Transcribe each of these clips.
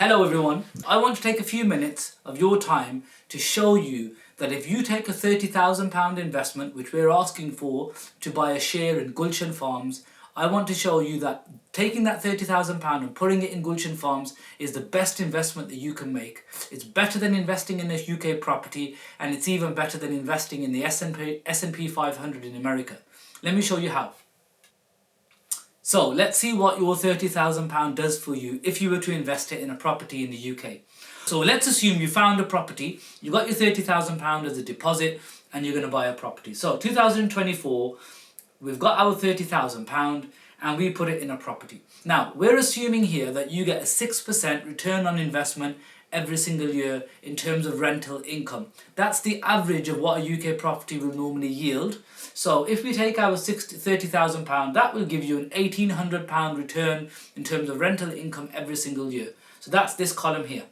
Hello everyone, I want to take a few minutes of your time to show you that if you take a £30,000 investment, which we're asking for to buy a share in Gulshan Farms, I want to show you that taking that £30,000 and putting it in Gulshan Farms is the best investment that you can make. It's better than investing in a UK property, and it's even better than investing in the S&P 500 in America. Let me show you how. So let's see what your £30,000 does for you if you were to invest it in a property in the UK. So let's assume you found a property, you got your £30,000 as a deposit, and you're going to buy a property. So 2024, we've got our £30,000 and we put it in a property. Now, we're assuming here that you get a 6% return on investment every single year in terms of rental income. That's the average of what a UK property will normally yield. So if we take our £30,000, that will give you an £1,800 return in terms of rental income every single year. So that's this column here.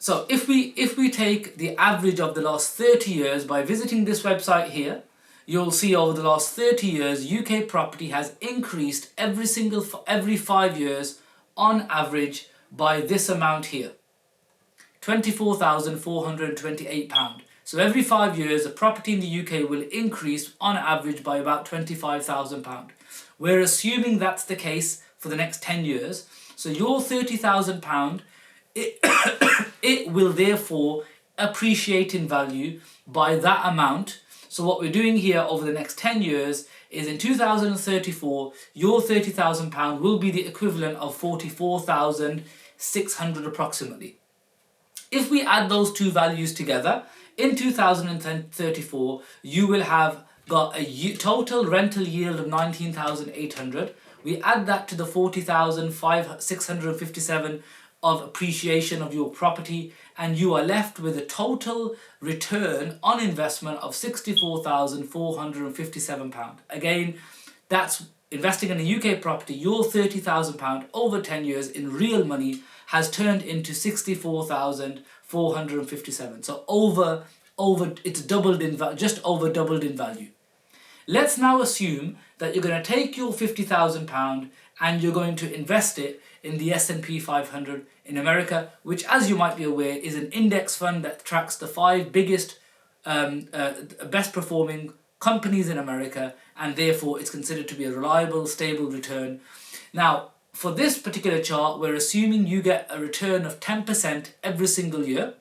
So if we take the average of the last 30 years by visiting this website here, you'll see over the last 30 years, UK property has increased every 5 years on average by this amount here, £24,428. So every 5 years, a property in the UK will increase on average by about £25,000. We're assuming that's the case for the next 10 years. So your £30,000, it will therefore appreciate in value by that amount. So what we're doing here over the next 10 years is in 2034, your £30,000 will be the equivalent of 44,600 approximately. If we add those two values together, in 2034, you will have got a total rental yield of 19,800. We add that to the 40,657 of appreciation of your property, and you are left with a total return on investment of £64,457. Again, that's investing in a UK property. Your £30,000 over 10 years in real money has turned into £64,457. So it's doubled in just over doubled in value. Let's now assume that you're going to take your £50,000 and you're going to invest it in the S&P 500 in America, which, as you might be aware, is an index fund that tracks the 5 biggest, best performing companies in America, and therefore it's considered to be a reliable, stable return. Now, for this particular chart, we're assuming you get a return of 10% every single year,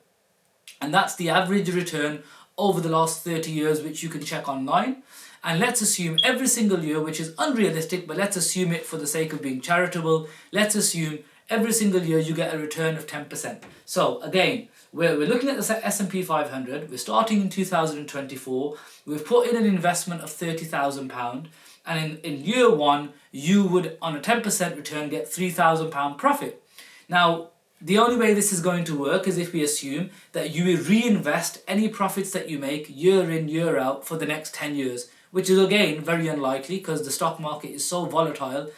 and that's the average return over the last 30 years, which you can check online. And let's assume every single year, which is unrealistic, but let's assume it for the sake of being charitable, let's assume every single year you get a return of 10%. So again, we're looking at the S&P 500, we're starting in 2024, we've put in an investment of £30,000, and in year one, you would, on a 10% return, get £3,000 profit. Now, the only way this is going to work is if we assume that you will reinvest any profits that you make year in, year out for the next 10 years, which is again very unlikely because the stock market is so volatile.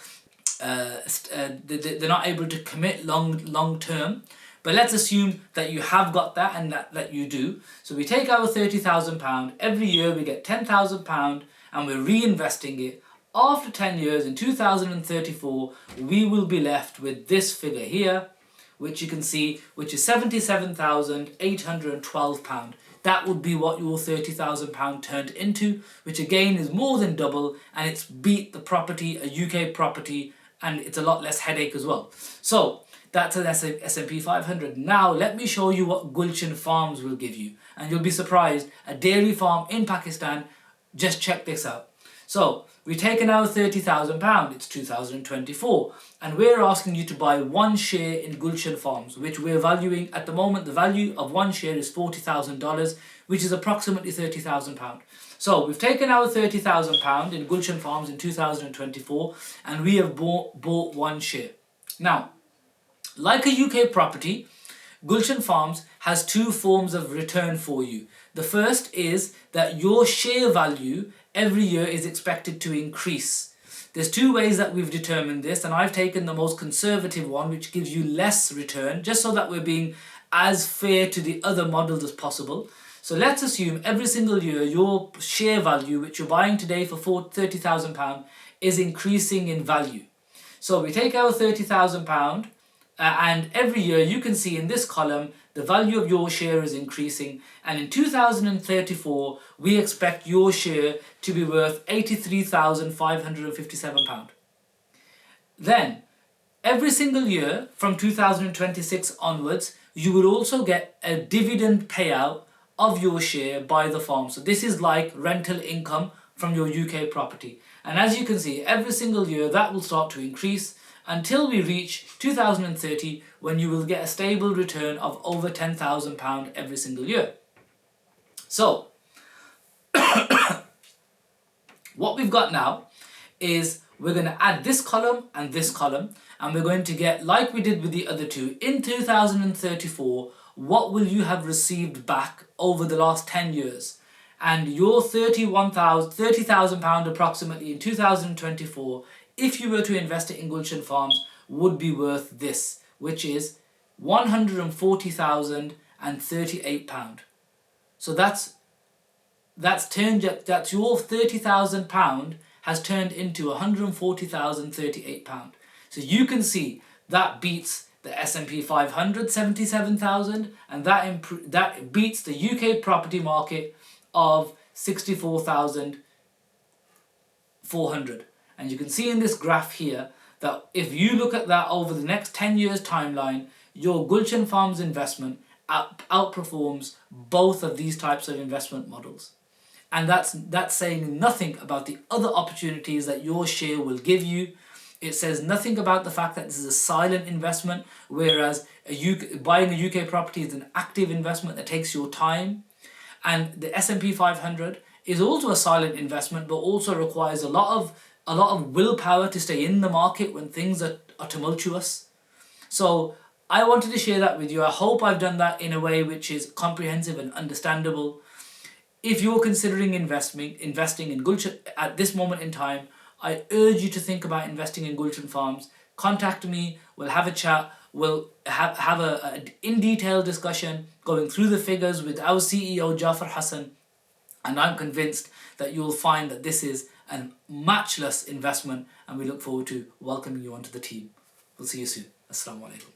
They're not able to commit long term. But let's assume that you have got that and that you do. So we take our £30,000, every year we get £10,000 and we're reinvesting it. After 10 years, in 2034, we will be left with this figure here, which you can see, which is £77,812. That would be what your £30,000 turned into, which again is more than double, and it's beat the property, a UK property, and it's a lot less headache as well. So that's an S&P 500. Now let me show you what Gulshan Farms will give you, and you'll be surprised. A dairy farm in Pakistan. Just check this out. So we've taken our £30,000, it's 2024, and we're asking you to buy one share in Gulshan Farms, which we're valuing at the moment. The value of one share is $40,000, which is approximately £30,000. So we've taken our £30,000 in Gulshan Farms in 2024, and we have bought one share. Now, like a UK property, Gulshan Farms has 2 forms of return for you. The first is that your share value every year is expected to increase. There's 2 ways that we've determined this, and I've taken the most conservative one, which gives you less return, just so that we're being as fair to the other models as possible. So let's assume every single year your share value, which you're buying today for £30,000, is increasing in value. So we take our £30,000 and every year you can see in this column the value of your share is increasing, and in 2034 we expect your share to be worth £83,557. Then every single year from 2026 onwards you will also get a dividend payout of your share by the farm. So this is like rental income from your UK property, and as you can see every single year that will start to increase until we reach 2030, when you will get a stable return of over £10,000 every single year. So what we've got now is we're going to add this column, and we're going to get, like we did with the other two, in 2034, what will you have received back over the last 10 years? And your £30,000 approximately in 2024, if you were to invest it in Gulshan Farms, would be worth this, which is £140,038. So that's your £30,000 has turned into £140,038. So you can see that beats the S&P 500 77,000, and that beats the UK property market of 64,400. And you can see in this graph here that if you look at that over the next 10 years timeline, your Gulshan Farms investment outperforms both of these types of investment models. And that's saying nothing about the other opportunities that your share will give you. It says nothing about the fact that this is a silent investment, whereas buying a UK property is an active investment that takes your time. And the S&P 500 is also a silent investment, but also requires a lot of willpower to stay in the market when things are tumultuous. So I wanted to share that with you. I hope I've done that in a way which is comprehensive and understandable. If you're considering investing in Gulshan at this moment in time, I urge you to think about investing in Gulshan Farms. Contact me, we'll have a chat, we'll have a in-detail discussion going through the figures with our CEO Jafar Hassan, and I'm convinced that you'll find that this is a matchless investment, and we look forward to welcoming you onto the team. We'll see you soon. Assalamu alaikum.